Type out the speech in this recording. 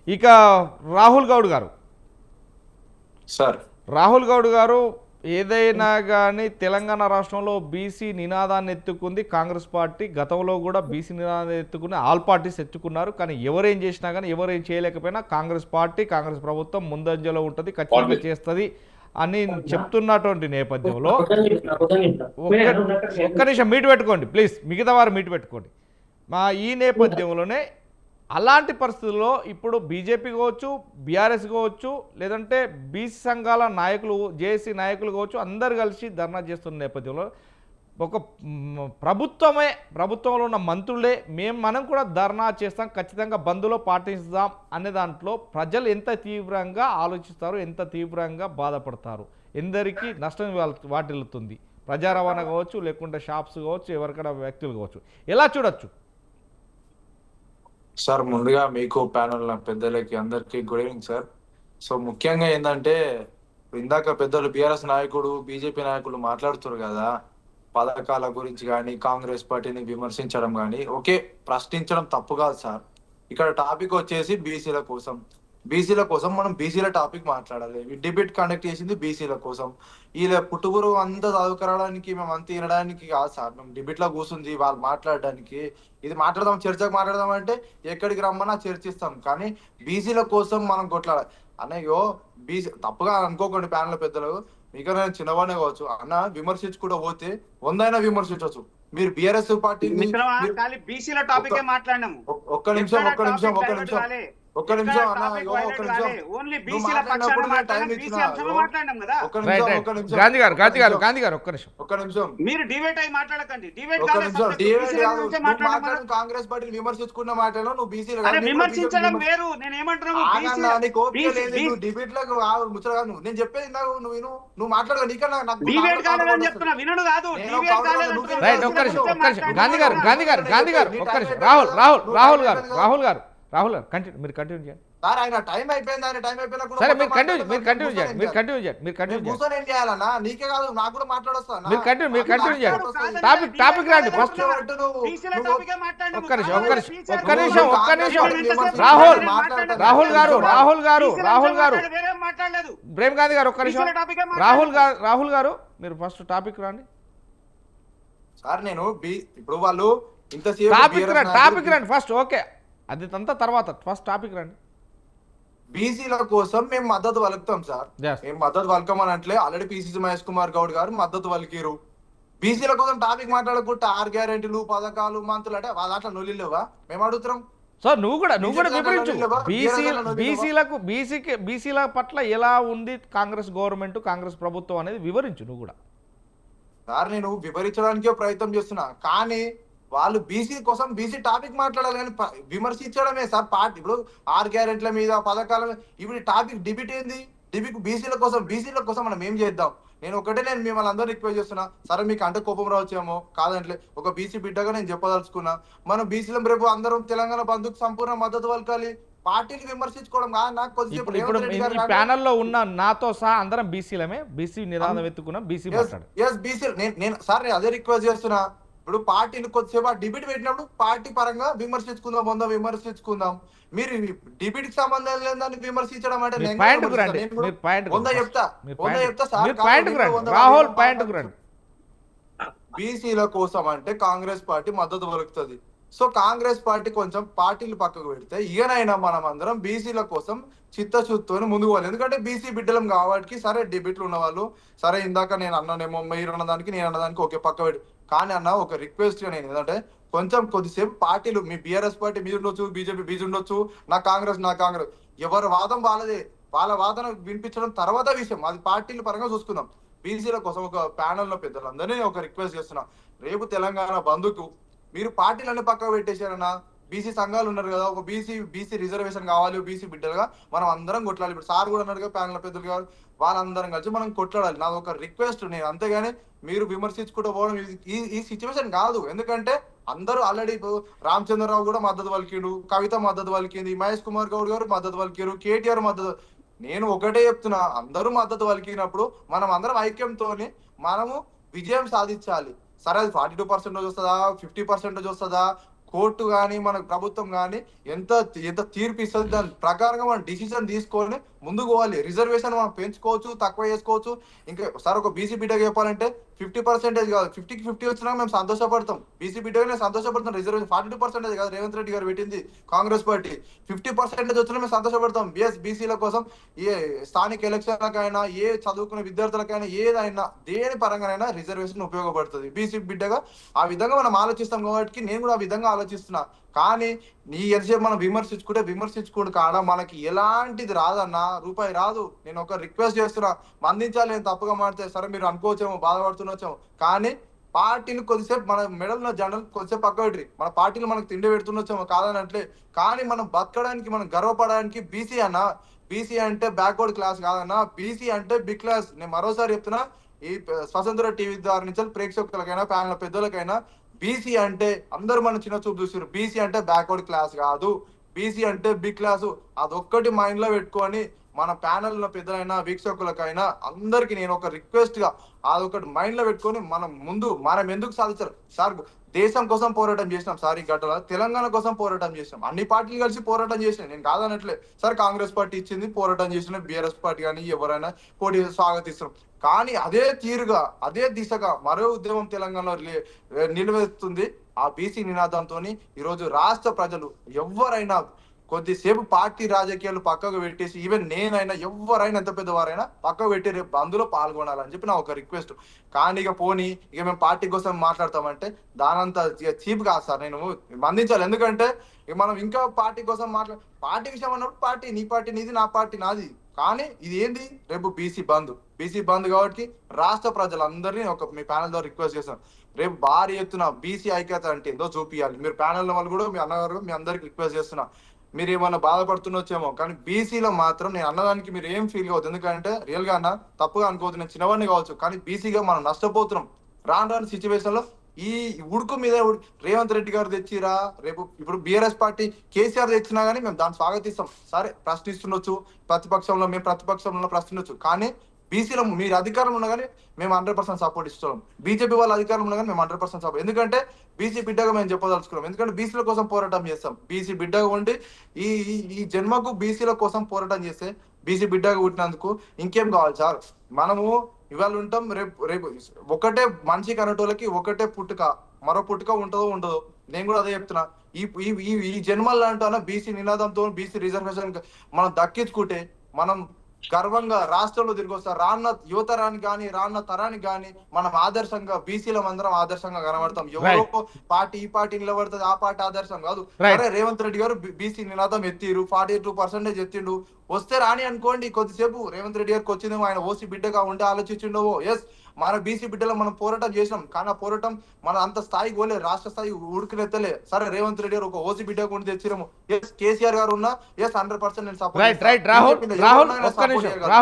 ఇక రాహుల్ గౌడ్ గారు సార్ రాహుల్ గౌడ్ గారు ఏదైనా కానీ తెలంగాణ రాష్ట్రంలో బీసీ నినాదాన్ని ఎత్తుకుంది కాంగ్రెస్ పార్టీ. గతంలో కూడా బీసీ నినాదాన్ని ఎత్తుకుని ఆల్ పార్టీస్ ఎత్తుకున్నారు. కానీ ఎవరేం చేసినా కానీ ఎవరేం చేయలేకపోయినా కాంగ్రెస్ పార్టీ కాంగ్రెస్ ప్రభుత్వం ముందంజలో ఉంటుంది, ఖచ్చితంగా చేస్తుంది అని చెప్తున్నటువంటి నేపథ్యంలో ఒక్క నిమిషం మీటు పెట్టుకోండి ప్లీజ్, మిగతా వారు మీటు పెట్టుకోండి. ఈ నేపథ్యంలోనే అలాంటి పరిస్థితుల్లో ఇప్పుడు బీజేపీ కావచ్చు, బీఆర్ఎస్ కావచ్చు, లేదంటే బీసీ సంఘాల నాయకులు, జేఏసీ నాయకులు కావచ్చు, అందరు కలిసి ధర్నా చేస్తున్న నేపథ్యంలో ఒక ప్రభుత్వంలో ఉన్న మంత్రులే మనం కూడా ధర్నా చేస్తాం, ఖచ్చితంగా బంద్లో పాటిస్తాం అనే దాంట్లో ప్రజలు ఎంత తీవ్రంగా ఆలోచిస్తారు, ఎంత తీవ్రంగా బాధపడతారు, ఎందరికీ నష్టం వాటిల్లుతుంది, ప్రజా రవాణా కావచ్చు, లేకుంటే షాప్స్ కావచ్చు, ఎవరికైనా వ్యక్తులు కావచ్చు, ఎలా చూడొచ్చు? సార్ ముందుగా మీకు ప్యానల్ పెద్దలకి అందరికి గుడ్ ఈవినింగ్ సార్. సో ముఖ్యంగా ఏంటంటే ఇందాక పెద్దలు బీఆర్ఎస్ నాయకుడు బీజేపీ నాయకులు మాట్లాడుతారు కదా, పథకాల గురించి కానీ కాంగ్రెస్ పార్టీని విమర్శించడం కానీ ఓకే, ప్రశ్నించడం తప్పు కాదు సార్. ఇక్కడ టాపిక్ వచ్చేసి బీసీల కోసం మనం బీసీల టాపిక్ మాట్లాడాలి. డిబేట్ కండక్ట్ చేసింది బీసీల కోసం. వీళ్ళ పుట్టుగురు అంతా చదువుకరావడానికి మేము అంత వినడానికి కాదు సార్. మేము డిబేట్ లో కూర్చుంది వాళ్ళు మాట్లాడడానికి. ఇది మాట్లాడదాం, చర్చకు మాట్లాడదాం అంటే ఎక్కడికి రమ్మన్నా చర్చిస్తాం, కానీ బీసీల కోసం మనం కొట్లాడాలి. అన్నయ్యో బీసీ తప్పుగా అనుకోకండి ప్యానల్ పెద్దలు, మీకు నేను చిన్నవాడే కావచ్చు అన్న, విమర్శించుకుంటూ పోతే 100 అయినా విమర్శించవచ్చు. మీరు బీఆర్ఎస్ పార్టీ బీసీల టాపిక్ మాట్లాడినాము. ఒక్క నిమిషం ఒక్క నిమిషం అన్న, ఒక్క నిమిషం నువ్వు మాట్లాడినప్పుడు నేను టైం ఇచ్చిన. ఒక్క నిమిషం మీరు డిబేట్ అయి మాట్లాడకండి. ఒక్క నిమిషం డిబేట్ కాదు, నువ్వు మాట్లాడు కాంగ్రెస్ పార్టీని విమర్శించుకున్న మాటలో నువ్వు బీసీలు విమర్శించడం వేరు. నేను ఏమంటున్నావు డిబేట్ లో ముచ్చట కాదు. నేను చెప్పేది నువ్వు మాట్లాడగా నీకన్నా డిబేట్ కాలేదని చెప్తున్నా, వినడు కాదు. రాహుల్ గారు మీరు కంటిన్యూ చేయండి. సార్ ఆయన టైం అయిపోయింది, ఆయన టైం అయిపోయినా సరే మీరు కంటిన్యూ చేయాలన్నా, నీకే కాదు నాకు కూడా మాట్లాడొస్తా. మీరు కంటిన్యూ చేయండి. టాపిక్ రండి ఫస్ట్. ఒక్క నిమిషం రాహుల్ గారు ప్రేమ్ గాంధీ గారు ఒక్క నిమిషం. రాహుల్ గారు మీరు ఫస్ట్ టాపిక్ రండి సార్. నేను ఇప్పుడు వాళ్ళు టాపిక్ రండి ఫస్ట్. ఓకే, అది అంతా తర్వాత, ఫస్ట్ టాపిక్ రండి. బీసీల కోసం మేము మద్దతు పలుకుతాం సార్. మేము మద్దతు పలకమని అంటే ఆల్రెడీ పిసిసి మహేష్ కుమార్ గౌడ్ గారు మద్దతు పలికిరు. బీసీల కోసం టాపిక్ మాట్లాడకుంటే 6 గ్యారెంటీలు పథకాలు మంత్రులు అంటే దాంట్లో నొలిలేవా మేము అడుగుతాం. సో నువ్వు కూడా వివరించు. బీసీల పట్ల ఎలా ఉంది కాంగ్రెస్ గవర్నమెంట్, కాంగ్రెస్ ప్రభుత్వం అనేది వివరించు నువ్వు కూడా. సార్ నేను వివరించడానికే ప్రయత్నం చేస్తున్నా, కానీ వాళ్ళు బీసీ కోసం బీసీ టాపిక్ మాట్లాడాలి, కానీ విమర్శించడమే సార్. పార్టీ ఇప్పుడు 6 గ్యారెంట్ల మీద పథకాల మీద ఇప్పుడు టాపిక్ డిబేట్ ఏంది? డిబేట్ బీసీల కోసం మనం ఏం చేద్దాం. నేను మిమ్మల్ని అందరూ రిక్వెస్ట్ చేస్తున్నా, సరే మీకు అంటే కోపం రావచ్చేమో కాదంటే ఒక బీసీ బిడ్డగా నేను చెప్పదలుచుకున్నా, మనం బీసీలం రేపు అందరం తెలంగాణ బంధుకు సంపూర్ణ మద్దతు పలకాలి. పార్టీని విమర్శించుకోవడం నాకు కొద్దిసేపు ప్యానల్లో ఉన్న నాతో సహా అందరం బీసీలమే, బీసీ నిదానం ఎత్తుకున్నాం, బీసీ బీసీ నేను సార్ నేను అదే రిక్వెస్ట్ చేస్తున్నా. ఇప్పుడు పార్టీని కొద్దిసేపు డిబేట్ పెట్టినప్పుడు పార్టీ పరంగా విమర్శించుకుందాం. మీరు డిబేట్ కి సంబంధం లేదని విమర్శించడం అంటే బీసీల కోసం అంటే కాంగ్రెస్ పార్టీ మద్దతు పలుకుతుంది. సో కాంగ్రెస్ పార్టీ కొంచెం పార్టీలు పక్కకు పెడితే ఈయనైనా మనం అందరం బీసీల కోసం చిత్తశుద్ధితో ముందుకు పోవాలి. ఎందుకంటే బీసీ బిడ్డలం కాబట్టి సరే డిబేట్లు ఉన్న వాళ్ళు సరే ఇందాక నేను అన్నానేమో మీరు అన్నదానికి నేను అన్నదానికి ఒకే పక్క పెట్టి, కానీ అన్న ఒక రిక్వెస్ట్ గా నేను ఏంటంటే కొంచెం కొద్దిసేపు పార్టీలు మీ బీఆర్ఎస్ పార్టీ మీద ఉండొచ్చు, బీజేపీ బీజీ ఉండొచ్చు, నా కాంగ్రెస్ ఎవరి వాదం వాళ్ళదే, వాళ్ళ వాదన వినిపించడం తర్వాత విషయం, అది పార్టీల పరంగా చూసుకుందాం. బీసీల కోసం ఒక ప్యానల్ లో పెద్దలందరినీ ఒక రిక్వెస్ట్ చేస్తున్నా, రేపు తెలంగాణ బంధుకు మీరు పార్టీలన్నీ పక్కకు పెట్టేశారన్నా. బీసీ సంఘాలు ఉన్నారు కదా, ఒక బీసీ రిజర్వేషన్ కావాలి బీసీ బిడ్డలుగా మనం అందరం కొట్లాడాలి. ఇప్పుడు సార్ కూడా అన్నారు కదా ప్యానల్ పెద్దలు కావాలి, వాళ్ళందరం కలిసి మనం కొట్లాడాలి. నాది ఒక రిక్వెస్ట్. నేను అంతేగాని మీరు విమర్శించుకుంటూ పోవడం ఈ సిచ్యువేషన్ కాదు. ఎందుకంటే అందరూ ఆల్రెడీ రామచంద్రరావు కూడా మద్దతు పలికిండు, కవిత మద్దతు పలికింది, మహేష్ కుమార్ గౌడ్ గారు మద్దతు పలికిరు, కేటీఆర్ మద్దతు. నేను ఒకటే చెప్తున్నా, అందరూ మద్దతు పలికినప్పుడు మనం అందరం ఐక్యంతో మనము విజయం సాధించాలి. సరే అది 42% వస్తుందా 50% వస్తుందా కోర్టు కానీ మన ప్రభుత్వం కానీ ఎంత ఎంత తీర్పు ఇస్తుంది దాని ప్రకారంగా మనం డిసిజన్ తీసుకొని ముందుకు పోవాలి. రిజర్వేషన్ మనం పెంచుకోవచ్చు, తక్కువ చేసుకోవచ్చు. ఇంకా సార్ ఒక బీసీ బిడ్డగా చెప్పాలంటే 50% కాదు, 50కి 50 వచ్చినా మేము సంతోషపడతాం. బీసీ బిడ్డగా నేను సంతోషపడతాం. రిజర్వేషన్ 42% కాదు రేవంత్ రెడ్డి గారు పెట్టింది కాంగ్రెస్ పార్టీ. 50% వచ్చినా మేము సంతోషపడతాం. బీసీల కోసం ఏ స్థానిక ఎలక్షన్లకైనా, ఏ చదువుకునే విద్యార్థులకైనా, ఏదైనా దేని పరంగానైనా రిజర్వేషన్ ఉపయోగపడుతుంది. బీసీ బిడ్డగా ఆ విధంగా మనం ఆలోచిస్తాం కాబట్టి నేను కూడా ఆ విధంగా ఆలోచిస్తున్నా. కానీ నీ ఎంతసేపు మనం విమర్శించుకుంటూ కాడ మనకి ఎలాంటిది రాదన్నా, రూపాయి రాదు. నేను ఒక రిక్వెస్ట్ చేస్తున్నా, మందించాలి. నేను తప్పుగా మాడితే సరే మీరు అనుకోవచ్చేమో, బాధపడుతున్నచ్చేమో, కానీ పార్టీని కొద్దిసేపు మన మెడల్ జెండలు కొద్దిసేపు పక్క పెట్టి మన పార్టీలు మనకు తిండి పెడుతున్నచ్చేమో కాదనట్లే. కానీ మనం బతకడానికి, మనం గర్వపడడానికి బీసీ అంటే బ్యాక్వర్డ్ క్లాస్ కాదన్నా, బీసీ అంటే బిగ్ క్లాస్. నేను మరోసారి చెప్తున్నా, ఈ స్వతంత్ర టీవీ ద్వారా నుంచి ప్రేక్షకులకైనా ప్యానల్ పెద్దలకైనా, బీసీ అంటే అందరూ మన చిన్న చూపు చూసారు. బీసీ అంటే బ్యాక్వర్డ్ క్లాస్ కాదు, బీసీ అంటే బిగ్ క్లాసు. అదొక్కటి మైండ్ లో పెట్టుకొని మన ప్యానల్ పెద్దలైనా వీక్షకులకైనా అందరికి నేను ఒక రిక్వెస్ట్ గా అదొకటి మైండ్ లో పెట్టుకొని మనం ఎందుకు సాధించారు సార్. దేశం కోసం పోరాటం చేసినాం సార్, ఈ గడ్డల తెలంగాణ కోసం పోరాటం చేసినాం. అన్ని పార్టీలు కలిసి పోరాటం చేసినాం, నేను కాదనట్లే సార్. కాంగ్రెస్ పార్టీ ఇచ్చింది, పోరాటం చేసిన బీఆర్ఎస్ పార్టీ కానీ ఎవరైనా పోటీ స్వాగతిస్తున్నాం. కానీ అదే తీరుగా, అదే దిశగా మరో ఉద్యమం తెలంగాణలో నిలవెత్తుంది. ఆ బీసీ నినాదంతో ఈరోజు రాష్ట్ర ప్రజలు ఎవరైనా కొద్దిసేపు పార్టీ రాజకీయాలు పక్కకు పెట్టేసి, ఈవెన్ నేనైనా ఎవరైనా ఎంత పెద్దవారైనా పక్కకు పెట్టి రేపు అందులో పాల్గొనాలని చెప్పి నా ఒక రిక్వెస్ట్. కానీ ఇక మేము పార్టీ కోసం మాట్లాడతామంటే దానంతా చీప్ కాదు సార్. నేను మందించాలి, ఎందుకంటే మనం ఇంకా పార్టీ కోసం పార్టీ విషయం అన్నప్పుడు పార్టీ నీ పార్టీ నీది, నా పార్టీ నాది. కానీ ఇది ఏంది, రేపు బీసీ బంద్ కాబట్టి రాష్ట్ర ప్రజలందరినీ మీ ప్యానల్ ద్వారా రిక్వెస్ట్ చేస్తాను, రేపు భారీ ఎత్తున బీసీ ఐక్యత అంటే ఏదో చూపియాలి. మీరు ప్యానల్ వాళ్ళు కూడా మీ అన్నగారు మీ అందరికి రిక్వెస్ట్ చేస్తున్నా, మీరు ఏమన్నా బాధపడుతున్నొచ్చేమో కానీ బీసీలో మాత్రం నేను అన్నదానికి మీరు ఏం ఫీల్ కావద్దు. ఎందుకంటే రియల్ గా అన్న తప్పుగా అనుకోవద్దు, నేను చిన్నవాడిని కావచ్చు, కానీ బీసీగా మనం నష్టపోతున్నాం. రాను సిచ్యువేషన్ లో ఈ ఉడుకు మీద రేవంత్ రెడ్డి గారు తెచ్చిరా, రేపు ఇప్పుడు బీఆర్ఎస్ పార్టీ కేసీఆర్ తెచ్చినా గానీ మేము దాన్ని స్వాగతిస్తాం. సరే ప్రశ్నిస్తుండొచ్చు, మేము ప్రతిపక్షంలో ప్రశ్నించవచ్చు, కానీ బీసీలో మీరు అధికారంలో ఉన్నా కానీ మేము 100% సపోర్ట్ ఇస్తున్నాం. బీజేపీ వాళ్ళ అధికారంలో ఉన్నా కానీ మేము 100% సపోర్ట్. ఎందుకంటే బీసీ బిడ్డగా మేము చెప్పదలుచుకున్నాం. ఎందుకంటే బీసీల కోసం పోరాటం చేస్తాం. బీసీ బిడ్డగా ఉండి ఈ జన్మకు బీసీల కోసం పోరాటం చేస్తే, బీసీ బిడ్డగా పుట్టినందుకు ఇంకేం కావాలి సార్. మనము ఇవాళ ఉంటాం, రేపు ఒకటే మనిషికి అనేటోళ్ళకి ఒకటే పుట్టుక, మరో పుట్టుక ఉండదో. నేను కూడా అదే చెప్తున్నా. ఈ జన్మల్లో అంటానా బీసీ నినాదంతో బీసీ రిజర్వేషన్ మనం దక్కించుకుంటే మనం గర్వంగా రాష్ట్రంలో తిరిగి వస్తారు. రాన్న యువతరానికి కానీ రాన్న తరానికి కానీ మనం ఆదర్శంగా, బీసీల అందరం ఆదర్శంగా కనబడతాం. ఎవరో ఈ పార్టీ నిలబడుతుంది, ఆ పార్టీ ఆదర్శం కాదు. సరే రేవంత్ రెడ్డి గారు బీసీ నినాదం ఎత్తిరు, 42% ఎత్తిండు, వస్తే రాని అనుకోండి. కొద్దిసేపు రేవంత్ రెడ్డి గారికి వచ్చిందేమో, ఆయన ఓసీ బిడ్డగా ఉంటే ఆలోచించిండవో. ఎస్, మన బీసీ బిడ్డలో మనం పోరాటం చేసినాం, కానీ ఆ పోరాటం మన అంత స్థాయికి పోలే, రాష్ట్ర స్థాయి ఉడికినెత్తలే. సరే రేవంత్ రెడ్డి గారు ఒక ఓసీ బిడ్డగా ఉండి తెచ్చిరేమో. ఎస్, కేసీఆర్ గారు ఉన్నా, ఎస్ 100% నేను సపోర్ట్. రాహుల్